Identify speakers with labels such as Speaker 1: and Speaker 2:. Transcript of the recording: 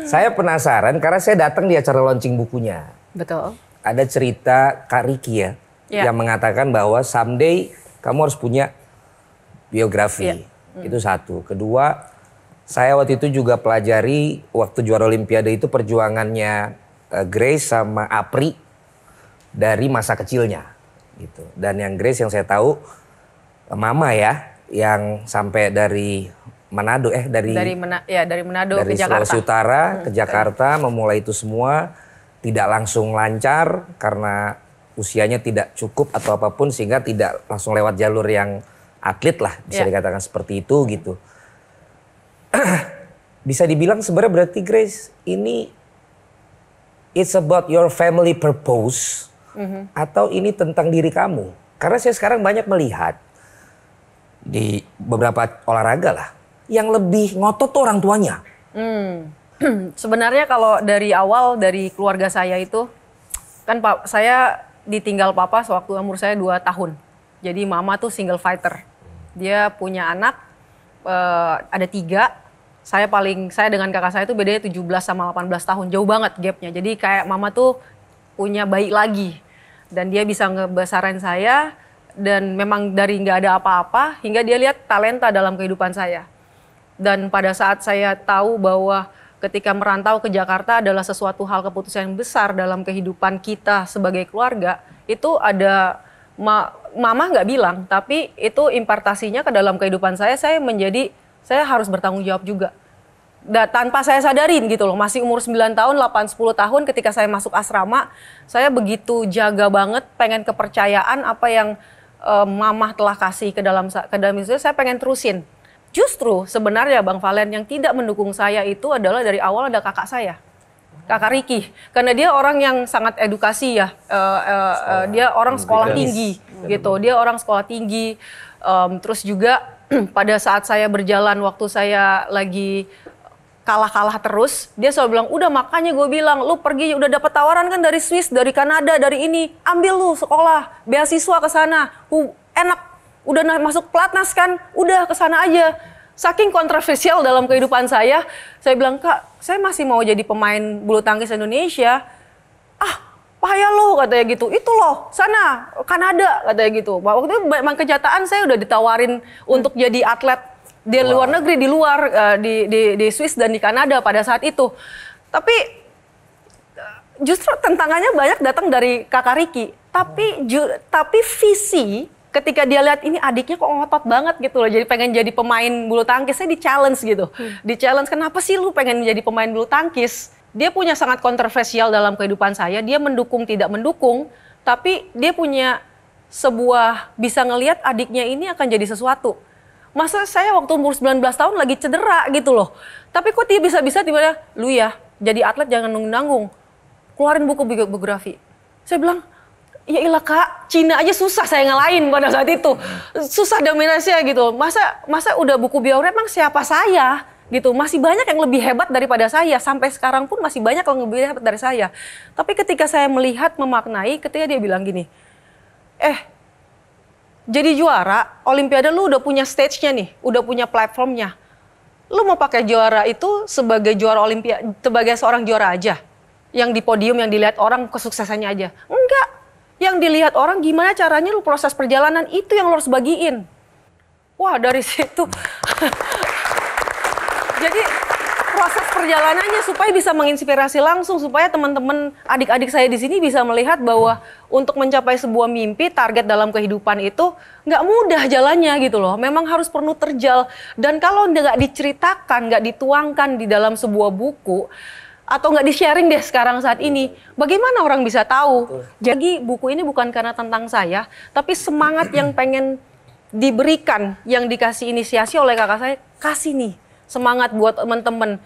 Speaker 1: Saya penasaran karena saya datang di acara launching bukunya.
Speaker 2: Betul.
Speaker 1: Ada cerita Kak Ricky ya, yang mengatakan bahwa someday kamu harus punya biografi. Itu satu. Kedua, saya waktu itu juga pelajari waktu juara Olimpiade itu perjuangannya Grace sama Apri dari masa kecilnya gitu. Dan yang Grace yang saya tahu mama ya, yang sampai dari Manado dari
Speaker 2: Manado ke Jakarta.
Speaker 1: Sulawesi Utara ke Jakarta memulai itu semua tidak langsung lancar karena usianya tidak cukup atau apapun sehingga tidak langsung lewat jalur yang atlet lah bisa dikatakan seperti itu gitu. Bisa dibilang sebenarnya berarti Grace ini it's about your family purpose atau ini tentang diri kamu? Karena saya sekarang banyak melihat di beberapa olahraga lah yang lebih ngotot tuh orang tuanya.
Speaker 2: Sebenarnya kalau dari awal dari keluarga saya itu kan saya ditinggal papa sewaktu umur saya 2 tahun. Jadi mama tuh single fighter. Dia punya anak ada 3. Saya dengan kakak saya tuh bedanya 17 sama 18 tahun. Jauh banget gapnya. Jadi kayak mama tuh punya bayi lagi. Dan dia bisa ngebesarin saya. Dan memang dari nggak ada apa-apa hingga dia lihat talenta dalam kehidupan saya. Dan pada saat saya tahu bahwa ketika merantau ke Jakarta adalah sesuatu hal keputusan yang besar dalam kehidupan kita sebagai keluarga, itu ada mama nggak bilang, tapi itu impartasinya ke dalam kehidupan saya harus bertanggung jawab juga. Dan tanpa saya sadarin gitu loh, masih umur 9 tahun, 8, 10 tahun ketika saya masuk asrama, saya begitu jaga banget, pengen kepercayaan apa yang mama telah kasih ke dalam itu, saya pengen terusin. Justru sebenarnya Bang Valen yang tidak mendukung saya itu adalah dari awal ada kakak saya. Kakak Ricky. Karena dia orang yang sangat edukasi ya. Dia orang sekolah tinggi gitu. Dia orang sekolah tinggi. Terus juga pada saat saya berjalan waktu saya lagi kalah-kalah terus, dia selalu bilang, udah makanya gue bilang, lu pergi udah dapat tawaran kan dari Swiss, dari Kanada, dari ini, ambil lu sekolah, beasiswa ke sana, enak. Udah masuk pelatnas kan, udah kesana aja. Saking kontroversial dalam kehidupan saya bilang, Kak, saya masih mau jadi pemain bulu tangkis Indonesia. Payah lo katanya gitu, itu loh, sana, Kanada katanya gitu. Waktu itu memang kenyataan saya udah ditawarin untuk jadi atlet di luar negeri, di Swiss dan di Kanada pada saat itu. Tapi justru tantangannya banyak datang dari kakak Ricky. Tapi visi ketika dia lihat ini adiknya kok ngotot banget gitu loh, jadi pengen jadi pemain bulu tangkis, saya di-challenge gitu. Di-challenge, kenapa sih lu pengen jadi pemain bulu tangkis? Dia punya sangat kontroversial dalam kehidupan saya, dia mendukung tidak mendukung, tapi dia punya bisa ngelihat adiknya ini akan jadi sesuatu. Masa saya waktu umur 19 tahun lagi cedera gitu loh. Tapi kok dia bisa-bisa tiba-tiba, lu ya jadi atlet jangan nanggung-nanggung, keluarin buku biografi. Saya bilang, ya ilah Kak, Cina aja susah saya ngalahin pada saat itu. Susah dominasinya gitu. Masa udah buku biografi emang siapa saya gitu. Masih banyak yang lebih hebat daripada saya. Sampai sekarang pun masih banyak yang lebih hebat dari saya. Tapi ketika saya melihat, memaknai, ketika dia bilang gini, jadi juara Olimpiade lu udah punya stage-nya nih, udah punya platformnya. Lu mau pakai juara itu sebagai juara Olimpiade, sebagai seorang juara aja? Yang di podium, yang dilihat orang kesuksesannya aja? Enggak. Yang dilihat orang gimana caranya lu proses perjalanan, itu yang lu harus bagiin. Wah, dari situ. Jadi proses perjalanannya supaya bisa menginspirasi langsung, supaya teman-teman adik-adik saya di sini bisa melihat bahwa untuk mencapai sebuah mimpi, target dalam kehidupan itu nggak mudah jalannya gitu loh. Memang harus penuh terjal. Dan kalau nggak diceritakan, nggak dituangkan di dalam sebuah buku, atau nggak di-sharing deh sekarang saat ini, bagaimana orang bisa tahu? Jadi buku ini bukan karena tentang saya, tapi semangat yang pengen diberikan, yang dikasih inisiasi oleh kakak saya, kasih nih semangat buat teman-teman.